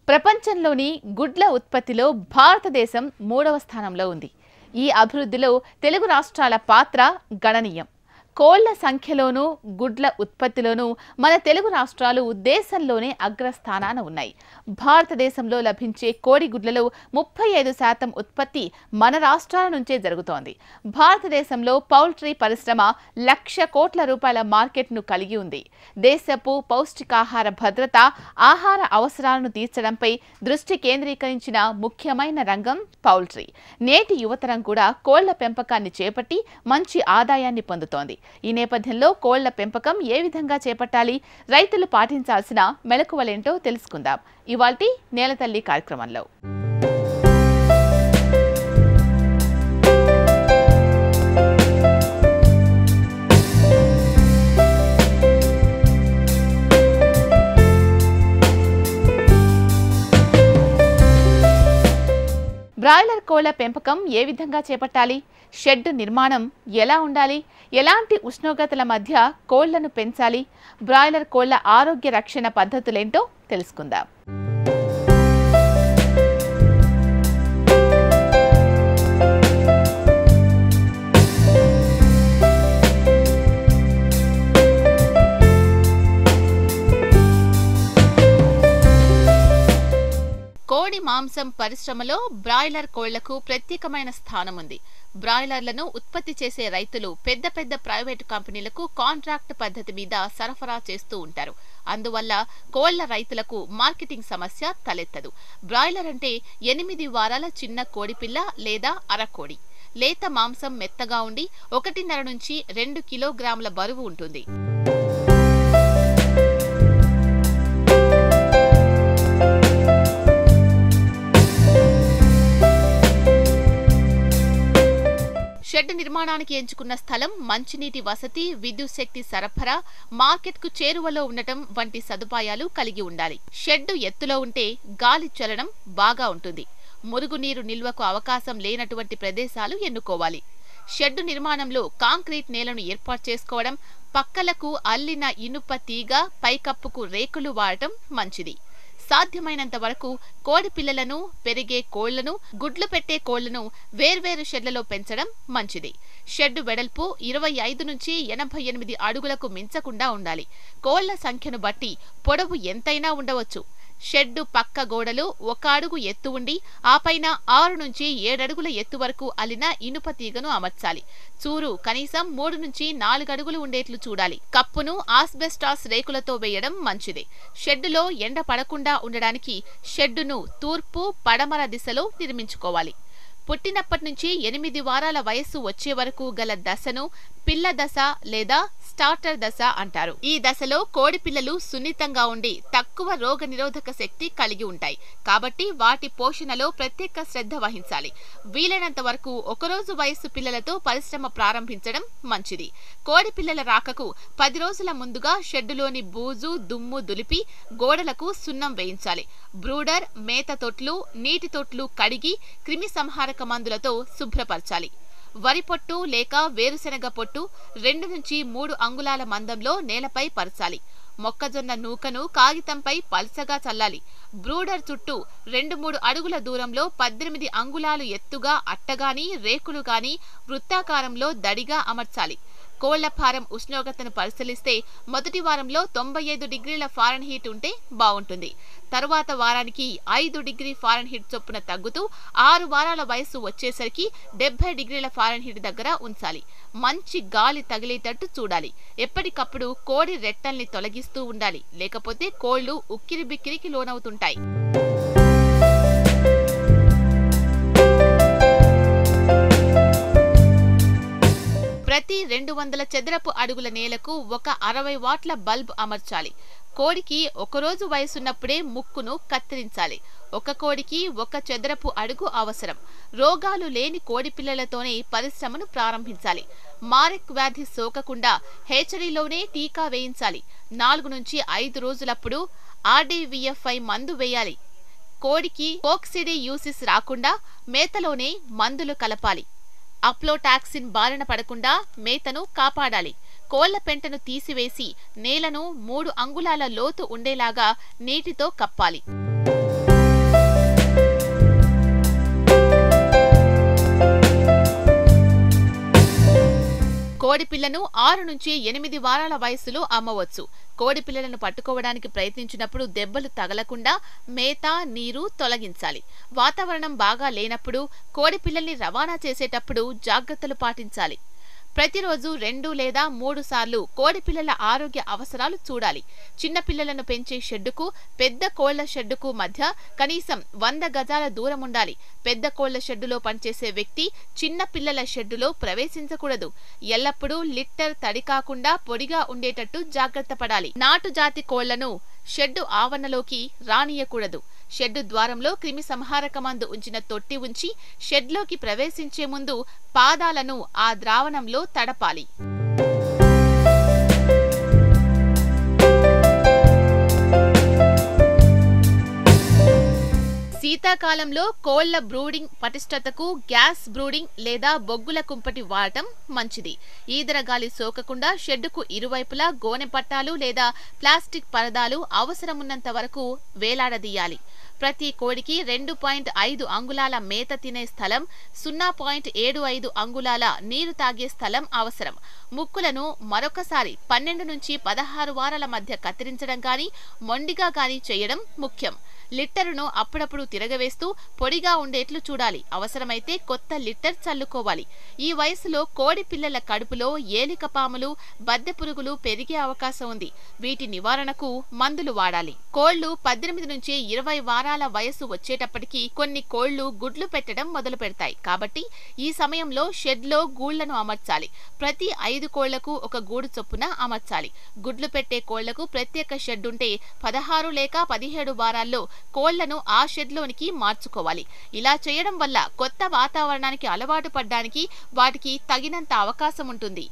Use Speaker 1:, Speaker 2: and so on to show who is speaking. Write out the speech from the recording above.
Speaker 1: ప్రపంచంలోని గుడ్ల ఉత్పత్తిలో భారతదేశం 3వ స్థానంలో ఉంది. ఈ అభివృద్ధిలో తెలుగు రాష్ట్రాల పాత్ర గణనీయం. కోళ్ల సంఖ్యలోనూ గుడ్ల ఉత్పత్తిలోనూ మన తెలుగు రాష్ట్రాలు దేశంలోనే అగ్రస్థానాన ఉన్నాయి. భారతదేశంలో లభించే కోడి గుడ్లలో 35% ఉత్పత్తి మన రాష్ట్రాల నుంచే జరుగుతోంది. భారతదేశంలో పౌల్ట్రీ పరిశ్రమ 1,00,000 కోట్ల రూపాయల మార్కెట్ను కలిగి ఉంది. దేశపు పౌష్టికాహార భద్రత, ఆహార అవసరాలను తీర్చడంపై దృష్టి కేంద్రీకరించిన ముఖ్యమైన రంగం పౌల్ట్రీ. నేటి యువతరం కూడా కోళ్ల పెంపకాన్ని చేపట్టి మంచి ఆదాయాన్ని పొందుతోంది. ఈ నేపథ్యంలో కోళ్ల పెంపకం ఏ విధంగా చేపట్టాలి, రైతులు పాటించాల్సిన మెలకువలేంటో తెలుసుకుందాం ఇవాల్టి నేలతల్లి కార్యక్రమంలో. బ్రాయిలర్ కోళ్ల పెంపకం ఏ విధంగా చేపట్టాలి, షెడ్ నిర్మాణం ఎలా ఉండాలి, ఎలాంటి ఉష్ణోగ్రతల మధ్య కోళ్లను పెంచాలి, బ్రాయిలర్ కోళ్ల ఆరోగ్య రక్షణ పద్ధతులేంటో తెలుసుకుందాం. కోడి మాంసం పరిశ్రమలో బ్రాయిలర్ కోళ్లకు ప్రత్యేకమైన స్థానం ఉంది. బ్రాయిలర్లను ఉత్పత్తి చేసే రైతులు పెద్ద పెద్ద ప్రైవేటు కంపెనీలకు కాంట్రాక్ట్ పద్ధతి మీద సరఫరా చేస్తూ ఉంటారు. అందువల్ల కోళ్ల రైతులకు మార్కెటింగ్ సమస్య తలెత్తదు. బ్రాయిలర్ అంటే 8 వారాల చిన్న కోడిపిల్ల లేదా అరకోడి. లేత మాంసం మెత్తగా ఉండి 1.5 నుంచి 2 కిలోగ్రాముల బరువు ఉంటుంది. షెడ్ నిర్మాణానికి ఎంచుకున్న స్థలం మంచినీటి వసతి, విద్యుత్ శక్తి సరఫరా, మార్కెట్కు చేరువలో ఉండటం వంటి సదుపాయాలు కలిగి ఉండాలి. షెడ్ ఎత్తులో ఉంటే గాలి చలనం బాగా ఉంటుంది. మురుగునీరు నిల్వకు అవకాశం లేనటువంటి ప్రదేశాలు ఎన్నుకోవాలి. షెడ్ నిర్మాణంలో కాంక్రీట్ నేలను ఏర్పాటు చేసుకోవడం, పక్కలకు అల్లిన ఇనుప తీగ, పైకప్పుకు రేకులు వాడటం మంచిది. సాధ్యమైనంత వరకు కోడి పిల్లలను, పెరిగే కోళ్లను, గుడ్లు పెట్టే కోళ్లను వేర్వేరు షెడ్లలో పెంచడం మంచిది. షెడ్ వెడల్పు 25 నుంచి 88 అడుగులకు మించకుండా ఉండాలి. కోళ్ల సంఖ్యను బట్టి పొడవు ఎంతైనా ఉండవచ్చు. షెడ్డు పక్క గోడలు 1 అడుగు ఎత్తు ఉండి ఆపైన 6 నుంచి 7 అడుగుల ఎత్తు వరకు అల్లిన ఇనుప తీగను అమర్చాలి. చూరు కనీసం 3 నుంచి 4 అడుగులు ఉండేట్లు చూడాలి. కప్పును ఆస్బెస్టాస్ రేకులతో వేయడం మంచిది. షెడ్డులో ఎండ పడకుండా ఉండడానికి షెడ్డును తూర్పు, పడమర దిశలో నిర్మించుకోవాలి. పుట్టినప్పటి నుంచి 8 వారాల వయస్సు వచ్చే వరకు గల దశను పిల్ల దశ లేదా స్టార్టర్ దశ అంటారు. ఈ దశలో కోడి పిల్లలు సున్నితంగా ఉండి తక్కువ రోగ నిరోధక శక్తి కలిగి ఉంటాయి. కాబట్టి వాటి పోషణలో ప్రత్యేక శ్రద్ధ వహించాలి. వీలైనంత వరకు 1 రోజు వయస్సు పిల్లలతో పరిశ్రమ ప్రారంభించడం మంచిది. కోడి పిల్లల రాకకు 10 రోజుల ముందుగా షెడ్డులోని బూజు, దుమ్ము దులిపి గోడలకు సున్నం వేయించాలి. బ్రూడర్, మేత తొట్లు, నీటి తొట్లు కడిగి క్రిమి సంహారక మందులతో శుభ్రపరచాలి. వరి పొట్టు లేక వేరుశెనగ పొట్టు 2 నుంచి 3 అంగుళాల మందంలో నేలపై పరచాలి. మొక్కజొన్న నూకను కాగితంపై పల్చగా చల్లాలి. బ్రూడర్ చుట్టూ 2-3 అడుగుల దూరంలో 18 అంగుళాలు ఎత్తుగా అట్టగాని, రేకులు గాని వృత్తాకారంలో దడిగా అమర్చాలి. కోళ్ల ఫారం ఉష్ణోగ్రతను పరిశీలిస్తే మొదటి వారంలో 95 డిగ్రీల ఫారెన్హీట్ ఉంటే బాగుంటుంది. తరువాత వారానికి 5 డిగ్రీ ఫారెన్హీట్ చొప్పున తగ్గుతూ 6 వారాల వయస్సు వచ్చేసరికి 70 డిగ్రీల ఫారెన్హీట్ దగ్గర ఉంచాలి. మంచి గాలి తగిలేటట్టు చూడాలి. ఎప్పటికప్పుడు కోడి రెట్టల్ని తొలగిస్తూ ఉండాలి. లేకపోతే కోళ్లు ఉక్కిరిబిక్కిరికి లోనవుతుంటాయి. ప్రతి 200 చదరపు అడుగుల నేలకు ఒక 60 వాట్ల బల్బ్ అమర్చాలి. కోడికి 1 రోజు వయసున్నప్పుడే ముక్కును కత్తిరించాలి. ఒక కోడికి 1 చదరపు అడుగు అవసరం. రోగాలు లేని కోడి పిల్లలతోనే పరిశ్రమను ప్రారంభించాలి. మారెక్ వ్యాధి సోకకుండా హేచరీలోనే టీకా వేయించాలి. 4 నుంచి 5 రోజులప్పుడు RDVFI మందు వేయాలి. కోడికి కోక్సిడియూసిస్ రాకుండా మేతలోనే మందులు కలపాలి. అప్లోటాక్సిన్ బారిన పడకుండా మేతను కాపాడాలి. కోళ్ల పెంటను తీసివేసి నేలను 3 అంగుళాల లోతు ఉండేలాగా నీటితో కప్పాలి. కోడి పిల్లను 6 నుంచి 8 వారాల వయస్సులో అమ్మవచ్చు. కోడి పిల్లలను పట్టుకోవడానికి ప్రయత్నించినప్పుడు దెబ్బలు తగలకుండా మేత, నీరు తొలగించాలి. వాతావరణం బాగా లేనప్పుడు కోడి పిల్లల్ని రవాణా చేసేటప్పుడు జాగ్రత్తలు పాటించాలి. ప్రతిరోజు 2 లేదా 3 సార్లు కోడి పిల్లల ఆరోగ్య అవసరాలు చూడాలి. చిన్న పిల్లలను పెంచే షెడ్డుకు, పెద్ద కోళ్ల షెడ్డుకు మధ్య కనీసం 100 గజాల దూరం ఉండాలి. పెద్ద కోళ్ల షెడ్డులో పనిచేసే వ్యక్తి చిన్న పిల్లల షెడ్డులో ప్రవేశించకూడదు. ఎల్లప్పుడూ లిట్టర్ తడి కాకుండా పొడిగా ఉండేటట్టు జాగ్రత్త పడాలి. నాటు జాతి కోళ్లను షెడ్డు ఆవరణలోకి రానియకూడదు. షెడ్డు ద్వారంలో క్రిమి సంహారక మందు ఉంచిన తొట్టి ఉంచి షెడ్లోకి ప్రవేశించే ముందు పాదాలను ఆ ద్రావణంలో తడపాలి. శీతాకాలంలో కోళ్ల బ్రూడింగ్ పటిష్టతకు గ్యాస్ బ్రూడింగ్ లేదా బొగ్గుల కుంపటి వాడటం మంచిది. ఈదర గాలి సోకకుండా షెడ్డుకు ఇరువైపులా గోనె పట్టాలు లేదా ప్లాస్టిక్ పరదాలు అవసరమున్నంత వరకు వేలాడదీయాలి. ప్రతి కోడికి 2.5 అంగుళాల మేత తినే స్థలం, 0.75 అంగుళాల నీరు తాగే స్థలం అవసరం. ముక్కులను మరొకసారి 12 నుంచి 16 వారాల మధ్య కత్తిరించడం గాని, మొండిగా గాని చేయడం ముఖ్యం. లిట్టరును అప్పుడప్పుడు తిరగవేస్తూ పొడిగా ఉండేట్లు చూడాలి. అవసరమైతే కొత్త లిట్టర్ చల్లుకోవాలి. ఈ వయసులో కోడి పిల్లల కడుపులో ఏలికపాములు, బద్దె పురుగులు పెరిగే అవకాశం ఉంది. వీటి నివారణకు మందులు వాడాలి. కోళ్లు 18 నుంచి 20 వారాల వయసు వచ్చేటప్పటికి కొన్ని కోళ్లు గుడ్లు పెట్టడం మొదలు పెడతాయి. కాబట్టి ఈ సమయంలో షెడ్లో గూళ్లను అమర్చాలి. ప్రతి 5 కోళ్లకు ఒక గూడు చొప్పున అమర్చాలి. గుడ్లు పెట్టే కోళ్లకు ప్రత్యేక షెడ్ ఉంటే 16 లేక 17 వారాల్లో కోళ్లను ఆ షెడ్లోనికి మార్చుకోవాలి. ఇలా చేయడం వల్ల కొత్త వాతావరణానికి అలవాటు పడ్డానికి వాటికి తగినంత అవకాశం ఉంటుంది.